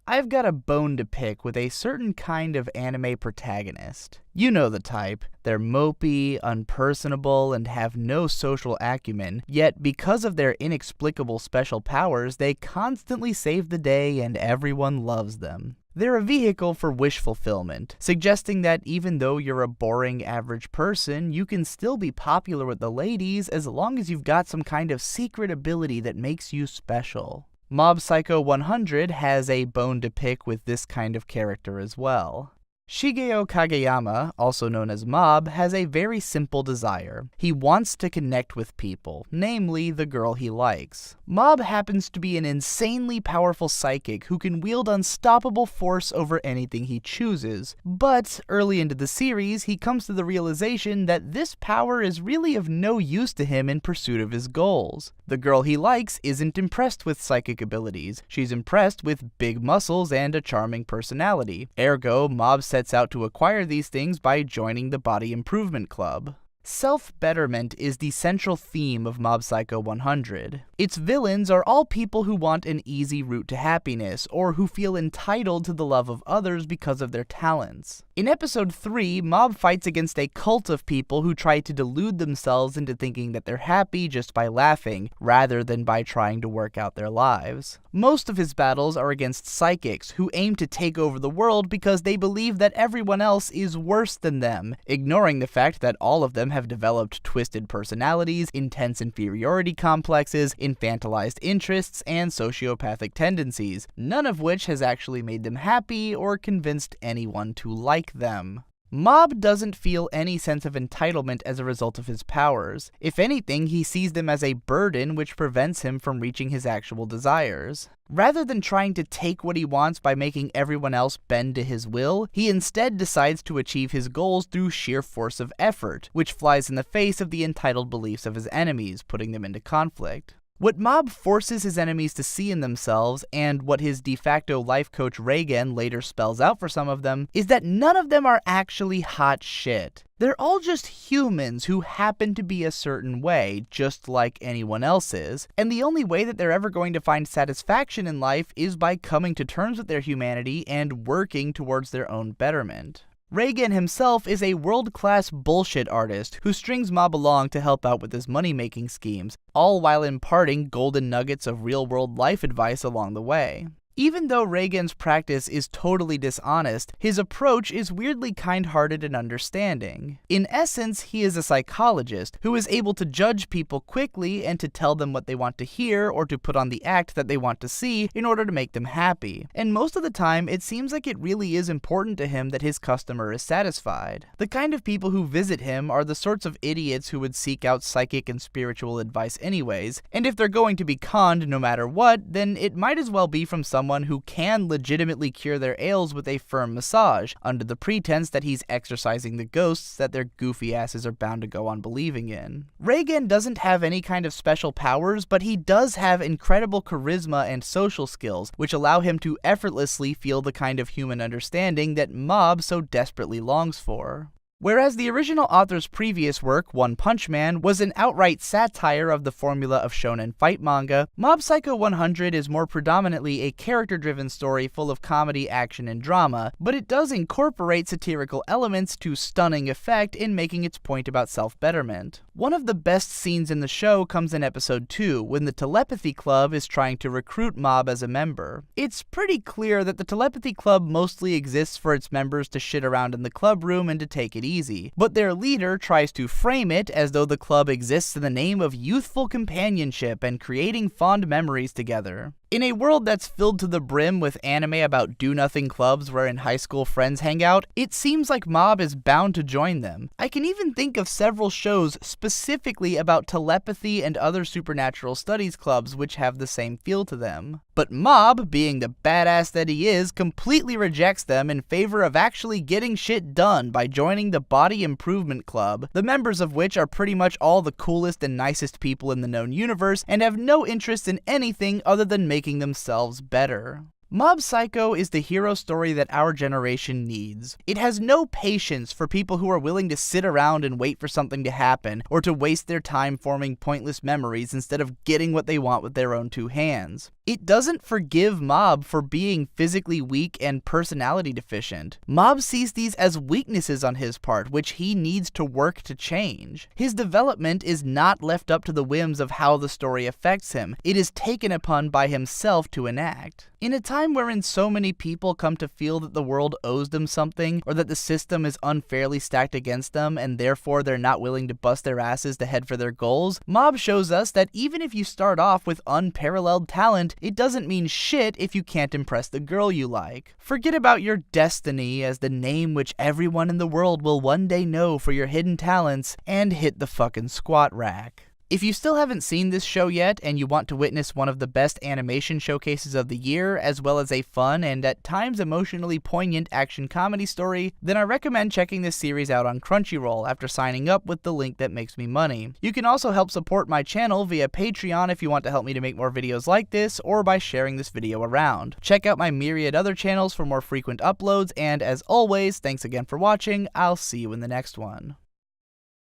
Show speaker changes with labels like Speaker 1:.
Speaker 1: I've got a bone to pick with a certain kind of anime protagonist. You know the type. They're mopey, unpersonable, and have no social acumen, yet because of their inexplicable special powers, they constantly save the day and everyone loves them. They're a vehicle for wish fulfillment, suggesting that even though you're a boring average person, you can still be popular with the ladies as long as you've got some kind of secret ability that makes you special. Mob Psycho 100 has a bone to pick with this kind of character as well. Shigeo Kageyama, also known as Mob, has a very simple desire. He wants to connect with people, namely the girl he likes. Mob happens to be an insanely powerful psychic who can wield unstoppable force over anything he chooses, but early into the series, he comes to the realization that this power is really of no use to him in pursuit of his goals. The girl he likes isn't impressed with psychic abilities. She's impressed with big muscles and a charming personality. Ergo, Mob sets out to acquire these things by joining the Body Improvement Club. Self-betterment is the central theme of Mob Psycho 100. Its villains are all people who want an easy route to happiness, or who feel entitled to the love of others because of their talents. In episode 3, Mob fights against a cult of people who try to delude themselves into thinking that they're happy just by laughing, rather than by trying to work out their lives. Most of his battles are against psychics, who aim to take over the world because they believe that everyone else is worse than them, ignoring the fact that all of them have developed twisted personalities, intense inferiority complexes, infantilized interests, and sociopathic tendencies, none of which has actually made them happy or convinced anyone to like them. Mob doesn't feel any sense of entitlement as a result of his powers. If anything, he sees them as a burden which prevents him from reaching his actual desires. Rather than trying to take what he wants by making everyone else bend to his will, he instead decides to achieve his goals through sheer force of effort, which flies in the face of the entitled beliefs of his enemies, putting them into conflict. What Mob forces his enemies to see in themselves, and what his de facto life coach Reigen later spells out for some of them, is that none of them are actually hot shit. They're all just humans who happen to be a certain way, just like anyone else is, and the only way that they're ever going to find satisfaction in life is by coming to terms with their humanity and working towards their own betterment. Reigen himself is a world-class bullshit artist who strings Mob along to help out with his money-making schemes, all while imparting golden nuggets of real-world life advice along the way. Even though Reigen's practice is totally dishonest, his approach is weirdly kind-hearted and understanding. In essence, he is a psychologist who is able to judge people quickly and to tell them what they want to hear or to put on the act that they want to see in order to make them happy. And most of the time, it seems like it really is important to him that his customer is satisfied. The kind of people who visit him are the sorts of idiots who would seek out psychic and spiritual advice anyways, and if they're going to be conned no matter what, then it might as well be from someone who can legitimately cure their ails with a firm massage, under the pretense that he's exorcising the ghosts that their goofy asses are bound to go on believing in. Reigen doesn't have any kind of special powers, but he does have incredible charisma and social skills, which allow him to effortlessly feel the kind of human understanding that Mob so desperately longs for. Whereas the original author's previous work, One Punch Man, was an outright satire of the formula of shonen fight manga, Mob Psycho 100 is more predominantly a character-driven story full of comedy, action, and drama, but it does incorporate satirical elements to stunning effect in making its point about self-betterment. One of the best scenes in the show comes in episode 2, when the Telepathy Club is trying to recruit Mob as a member. It's pretty clear that the Telepathy Club mostly exists for its members to shit around in the club room and to take it easy, but their leader tries to frame it as though the club exists in the name of youthful companionship and creating fond memories together. In a world that's filled to the brim with anime about do-nothing clubs wherein high school friends hang out, it seems like Mob is bound to join them. I can even think of several shows specifically about telepathy and other supernatural studies clubs which have the same feel to them. But Mob, being the badass that he is, completely rejects them in favor of actually getting shit done by joining the Body Improvement Club, the members of which are pretty much all the coolest and nicest people in the known universe and have no interest in anything other than making themselves better. Mob Psycho is the hero story that our generation needs. It has no patience for people who are willing to sit around and wait for something to happen, or to waste their time forming pointless memories instead of getting what they want with their own two hands. It doesn't forgive Mob for being physically weak and personality deficient. Mob sees these as weaknesses on his part, which he needs to work to change. His development is not left up to the whims of how the story affects him. It is taken upon by himself to enact. In a time wherein so many people come to feel that the world owes them something, or that the system is unfairly stacked against them, and therefore they're not willing to bust their asses to head for their goals, Mob shows us that even if you start off with unparalleled talent, it doesn't mean shit if you can't impress the girl you like. Forget about your destiny as the name which everyone in the world will one day know for your hidden talents, and hit the fucking squat rack. If you still haven't seen this show yet, and you want to witness one of the best animation showcases of the year, as well as a fun and at times emotionally poignant action comedy story, then I recommend checking this series out on Crunchyroll after signing up with the link that makes me money. You can also help support my channel via Patreon if you want to help me to make more videos like this, or by sharing this video around. Check out my myriad other channels for more frequent uploads, and as always, thanks again for watching. I'll see you in the next one.